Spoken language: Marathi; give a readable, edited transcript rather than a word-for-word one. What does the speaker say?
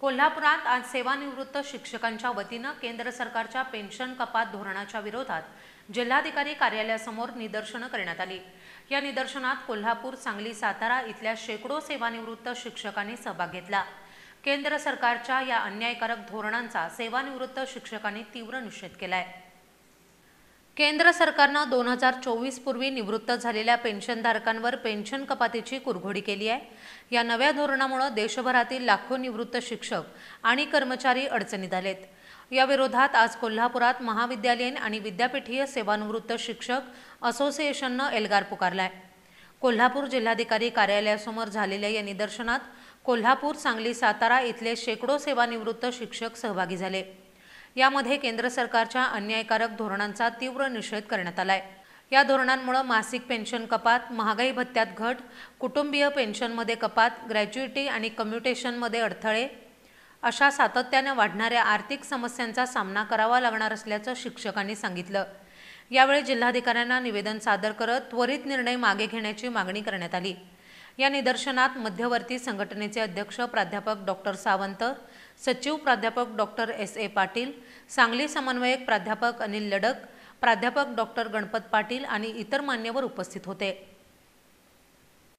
कोल्हापुरात आज सेवानिवृत्त शिक्षकांच्या वतीनं केंद्र सरकारच्या पेन्शन कपात धोरणाच्या विरोधात जिल्हाधिकारी कार्यालयासमोर निदर्शनं करण्यात आली। या निदर्शनात कोल्हापूर, सांगली, सातारा इथल्या शेकडो सेवानिवृत्त शिक्षकांनी सहभाग घेतला। केंद्र सरकारच्या या अन्यायकारक धोरणांचा सेवानिवृत्त शिक्षकांनी तीव्र निषेध केलाय। केंद्र सरकारनं 2024 पूर्वी निवृत्त झालेल्या पेन्शनधारकांवर पेन्शन कपातीची कुरघोडी केली आहे। या नव्या धोरणामुळे देशभरातील लाखो निवृत्त शिक्षक आणि कर्मचारी अडचणीत आलेत। या विरोधात आज कोल्हापुरात महाविद्यालयीन आणि विद्यापीठीय सेवानिवृत्त शिक्षक असोसिएशननं एल्गार पुकारलाय। कोल्हापूर जिल्हाधिकारी कार्यालयासमोर झालेल्या या निदर्शनात कोल्हापूर, सांगली, सातारा इथले शेकडो सेवानिवृत्त शिक्षक सहभागी झाले। यामध्ये केंद्र सरकारच्या अन्यायकारक धोरणांचा तीव्र निषेध करण्यात आलाय। या धोरणांमुळे मासिक पेन्शन कपात, महागाई भत्त्यात घट, कुटुंबीय पेन्शनमध्ये कपात, ग्रॅच्युइटी आणि कम्युटेशनमध्ये अडथळे अशा सातत्याने वाढणाऱ्या आर्थिक समस्यांचा सामना करावा लागणार असल्याचं शिक्षकांनी सांगितलं। यावेळी जिल्हाधिकाऱ्यांना निवेदन सादर करत त्वरित निर्णय मागे घेण्याची मागणी करण्यात आली। या निदर्शनात मध्यवर्ती संघटनेचे अध्यक्ष प्राध्यापक डॉक्टर सावंत, सचिव प्राध्यापक डॉक्टर S.A. पाटील, सांगली समन्वयक प्राध्यापक अनिल लडक, प्राध्यापक डॉक्टर गणपत पाटील आणि इतर मान्यवर उपस्थित होते।